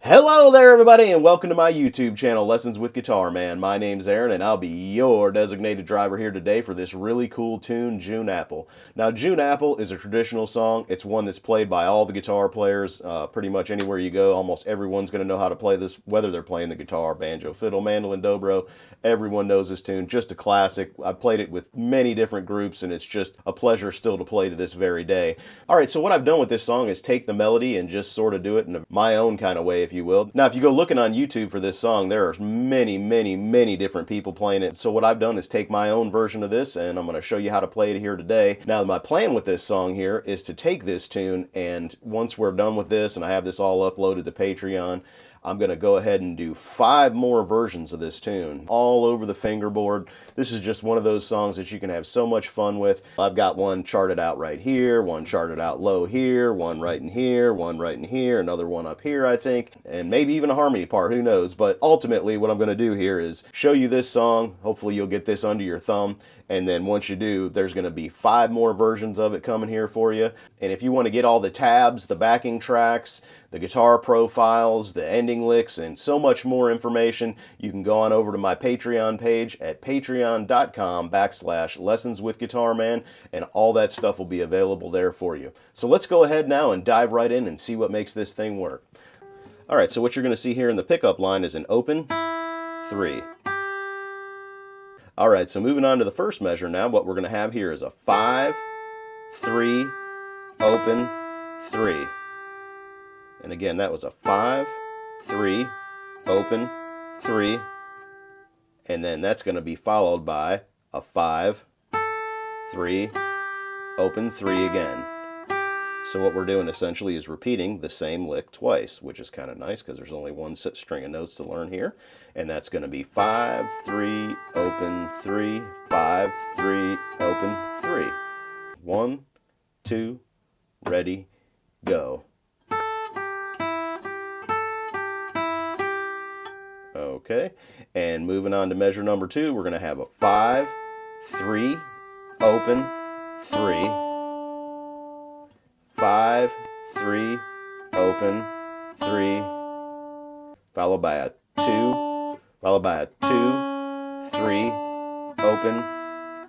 Hello there everybody and welcome to my YouTube channel, Lessons with Guitar Man. My name's Aaron and I'll be your designated driver here today for this really cool tune, June Apple. Now June Apple is a traditional song. It's one that's played by all the guitar players. Pretty much anywhere you go, almost everyone's going to know how to play this, whether they're playing the guitar, banjo, fiddle, mandolin, dobro. Everyone knows this tune, just a classic. I've played it with many different groups and it's just a pleasure still to play to this very day. Alright, so what I've done with this song is take the melody and just sort of do it in my own kind of way, if you will. Now, if you go looking on YouTube for this song, there are many different people playing it. So what I've done is take my own version of this, and I'm going to show you how to play it here today. Now, my plan with this song here is to take this tune, and once we're done with this, and I have this all uploaded to Patreon, I'm going to go ahead and do 5 more versions of this tune all over the fingerboard. This is just one of those songs that you can have so much fun with. I've got one charted out right here, one charted out low here, one right in here, one right in here, another one up here, I think, and maybe even a harmony part, who knows. But ultimately what I'm going to do here is show you this song. Hopefully you'll get this under your thumb. And then once you do, there's going to be 5 more versions of it coming here for you. And if you want to get all the tabs, the backing tracks, the guitar profiles, the ending licks, and so much more information, you can go on over to my Patreon page at patreon.com/lessonswithguitarman, and all that stuff will be available there for you. So let's go ahead now and dive right in and see what makes this thing work. All right, so what you're going to see here in the pickup line is an open 3. All right, so moving on to the first measure now, what we're going to have here is a 5, 3, open, 3. And again, that was a 5, 3, open, 3. And then that's going to be followed by a 5, 3, open, 3 again. So what we're doing essentially is repeating the same lick twice, which is kind of nice because there's only one set string of notes to learn here. And that's going to be 5, 3, open, 3, 5, 3, open, 3. 1, 2, ready, go. Okay, and moving on to measure number 2, we're going to have a 5, 3, open, 3. 5, 3, open, 3, followed by a 2, followed by a 2, 3, open,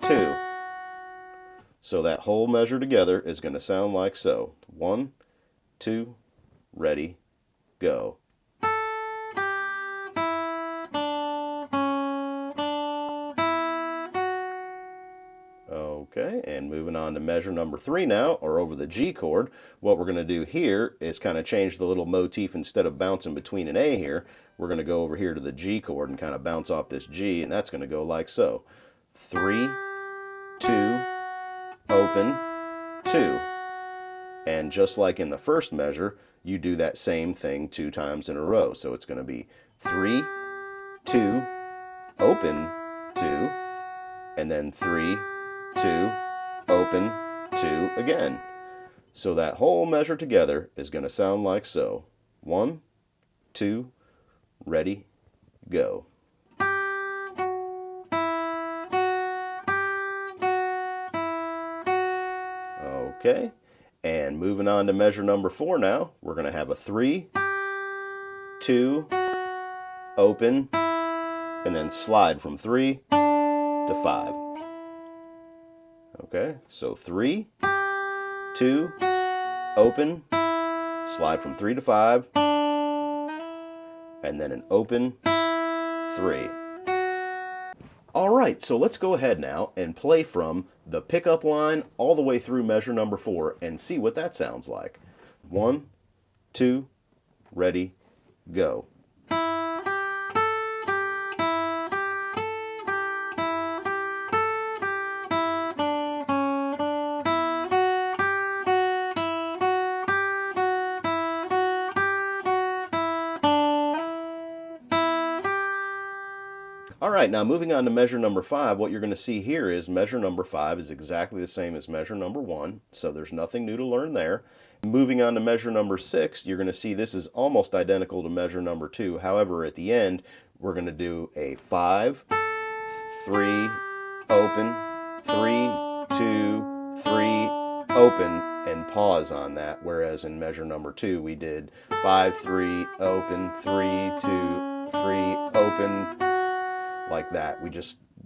2. So that whole measure together is going to sound like so. 1, 2, ready, go. Okay, and moving on to measure number 3 now, or over the G chord, what we're going to do here is kind of change the little motif. Instead of bouncing between an A here, we're going to go over here to the G chord and kind of bounce off this G, and that's going to go like so. 3, 2, open, 2. And just like in the first measure, you do that same thing 2 times in a row. So it's going to be 3, 2, open, 2, and then 3, 2, open, 2 again. So that whole measure together is going to sound like so. 1, 2, ready, go. Okay, and moving on to measure number 4 now, we're going to have a 3, 2, open, and then slide from 3 to 5. Okay, so 3, 2, open, slide from 3 to 5, and then an open 3. All right, so let's go ahead now and play from the pickup line all the way through measure number 4 and see what that sounds like. 1, 2, ready, go. All right, now moving on to measure number 5, what you're going to see here is measure number 5 is exactly the same as measure number 1, so there's nothing new to learn there. Moving on to measure number 6, you're going to see this is almost identical to measure number 2. However, at the end, we're going to do a 5, 3, open, 3, 2, 3, open, and pause on that, whereas in measure number 2 we did 5, 3, open, 3, 2, 3, open, like that.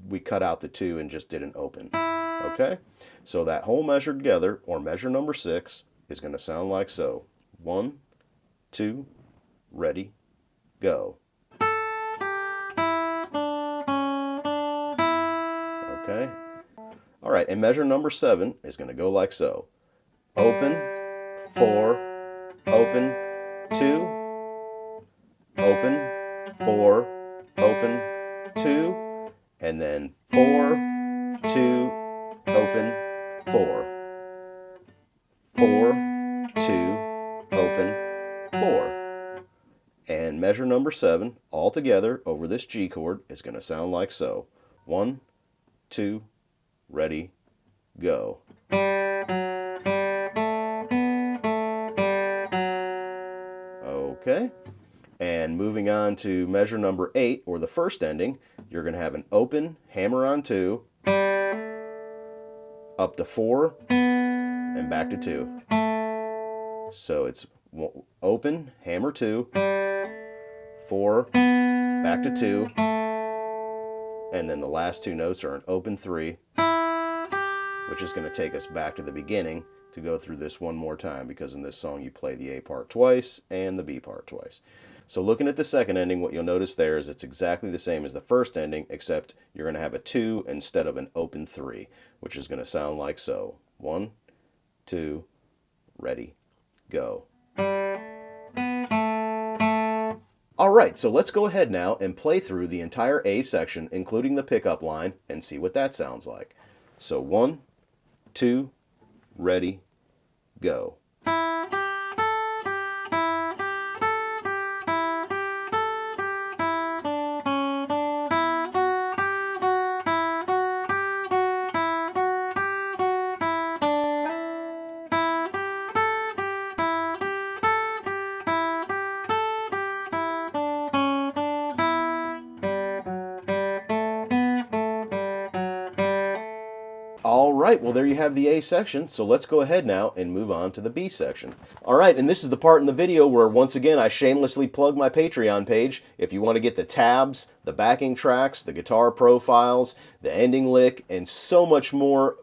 We cut out the 2 and just did an open. Okay? So that whole measure together, or measure number 6, is going to sound like so. 1, 2, ready, go. Okay? All right, and measure number 7 is going to go like so. Open, 4, open, 2, open, 4, open, 2, and then 4, 2, open, 4, 4, 2, open, 4. And measure number 7 all together over this G chord is going to sound like so. 1, 2, ready, go. Okay, and moving on to measure number 8, or the first ending, you're going to have an open, hammer on 2, up to 4, and back to 2. So it's open, hammer 2, 4, back to 2, and then the last 2 notes are an open 3, which is going to take us back to the beginning to go through this one more time, because in this song you play the A part twice and the B part twice. So looking at the second ending, what you'll notice there is it's exactly the same as the first ending, except you're going to have a 2 instead of an open 3, which is going to sound like so. 1, 2, ready, go. All right, so let's go ahead now and play through the entire A section, including the pickup line, and see what that sounds like. So 1, 2, ready, go. All right, well, there you have the A section, so let's go ahead now and move on to the B section. All right, and this is the part in the video where, once again, I shamelessly plug my Patreon page. If you want to get the tabs, the backing tracks, the guitar profiles, the ending lick, and so much more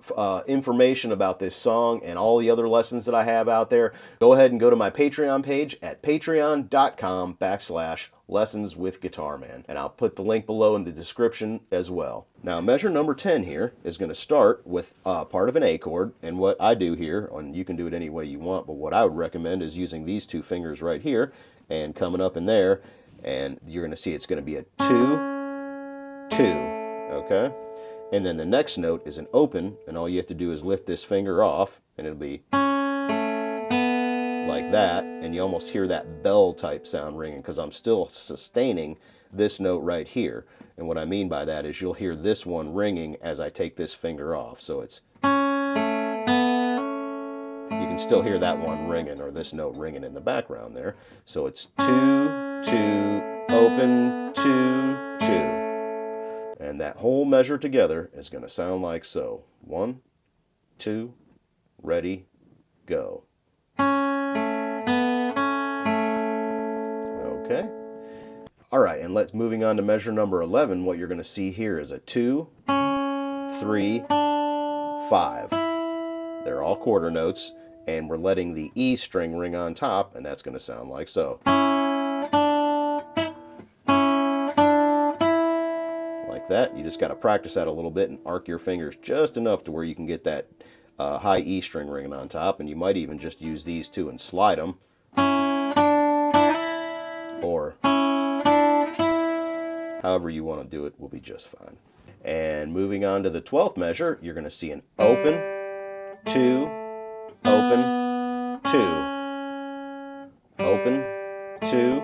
information about this song and all the other lessons that I have out there, go ahead and go to my Patreon page at patreon.com/Lessons with Guitar Man, and I'll put the link below in the description as well. Now, measure number 10 here is going to start with part of an A chord, and what I do here, and you can do it any way you want, but what I would recommend is using these 2 fingers right here and coming up in there, and you're going to see it's going to be a 2, 2, okay? And then the next note is an open, and all you have to do is lift this finger off, and it'll be like that, and you almost hear that bell type sound ringing because I'm still sustaining this note right here. And what I mean by that is you'll hear this one ringing as I take this finger off. So it's, you can still hear that one ringing, or this note ringing in the background there. So it's 2, 2, open, 2, 2. And that whole measure together is going to sound like so. 1, 2, ready, go. Okay. All right, and moving on to measure number 11, what you're going to see here is a 2, 3, 5. They're all quarter notes, and we're letting the E string ring on top, and that's going to sound like so. Like that. You just got to practice that a little bit and arc your fingers just enough to where you can get that high E string ringing on top, and you might even just use these 2 and slide them. Or however you want to do it will be just fine. And moving on to the 12th measure, you're going to see an open, 2, open, 2, open, 2,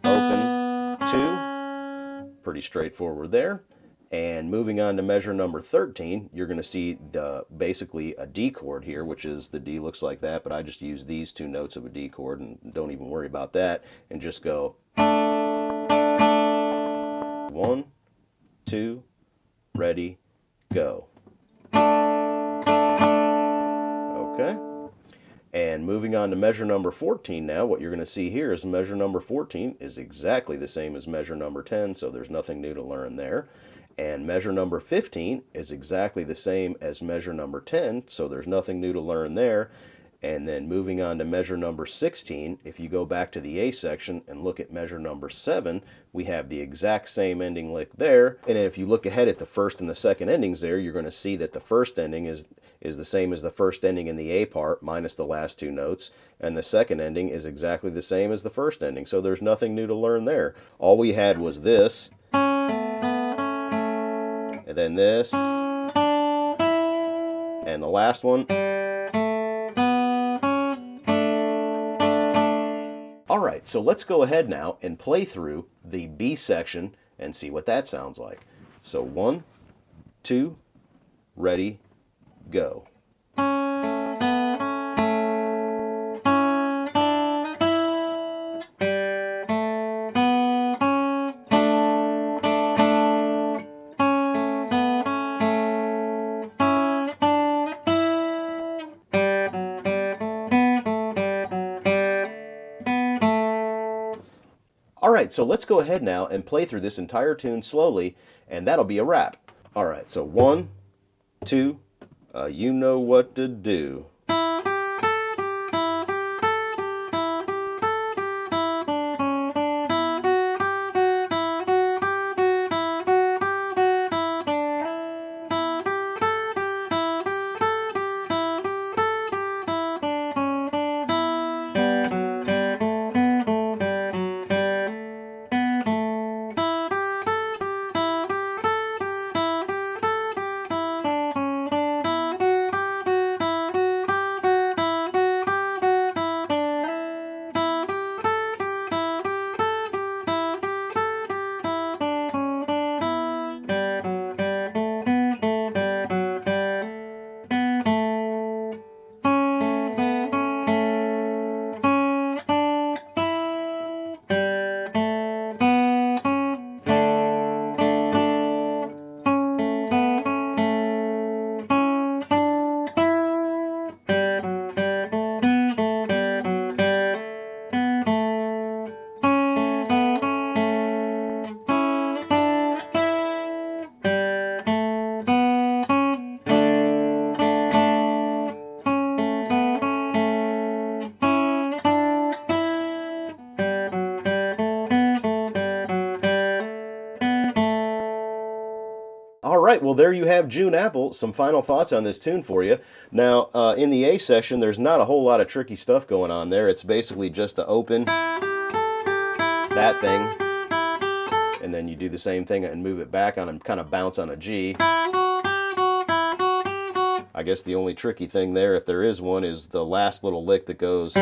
open, 2. Pretty straightforward there. And moving on to measure number 13, you're going to see basically a D chord here, which is the D looks like that, but I just use these 2 notes of a D chord and don't even worry about that, and just go 1, 2, ready, go. Okay. And moving on to measure number 14 now, what you're going to see here is measure number 14 is exactly the same as measure number 10, so there's nothing new to learn there. And measure number 15 is exactly the same as measure number 10, so there's nothing new to learn there. And then moving on to measure number 16, if you go back to the A section and look at measure number 7, we have the exact same ending lick there. And if you look ahead at the first and the second endings there, you're going to see that the first ending is the same as the first ending in the A part, minus the last two notes. And the second ending is exactly the same as the first ending. So there's nothing new to learn there. All we had was this, and then this, and the last one. Alright, so let's go ahead now and play through the B section and see what that sounds like. So 1, 2, ready, go. Alright, so let's go ahead now and play through this entire tune slowly, and that'll be a wrap. Alright, so 1, 2, you know what to do. Alright, well there you have June Apple. Some final thoughts on this tune for you. Now, in the A section, there's not a whole lot of tricky stuff going on there. It's basically just to open that thing, and then you do the same thing and move it back on and kind of bounce on a G. I guess the only tricky thing there, if there is one, is the last little lick that goes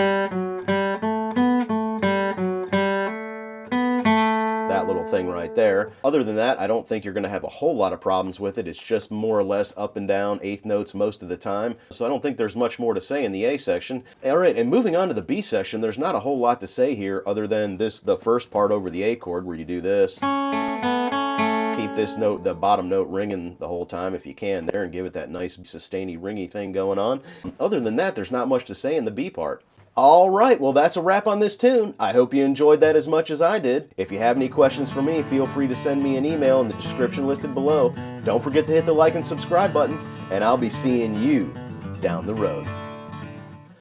that little thing right there. Other than that, I don't think you're going to have a whole lot of problems with it. It's just more or less up and down eighth notes most of the time. So I don't think there's much more to say in the A section. Alright, and moving on to the B section, there's not a whole lot to say here other than the first part over the A chord where you do this. Keep this note, the bottom note, ringing the whole time if you can there, and give it that nice sustainy ringy thing going on. Other than that, there's not much to say in the B part. Alright, well that's a wrap on this tune. I hope you enjoyed that as much as I did. If you have any questions for me, feel free to send me an email in the description listed below. Don't forget to hit the like and subscribe button, and I'll be seeing you down the road.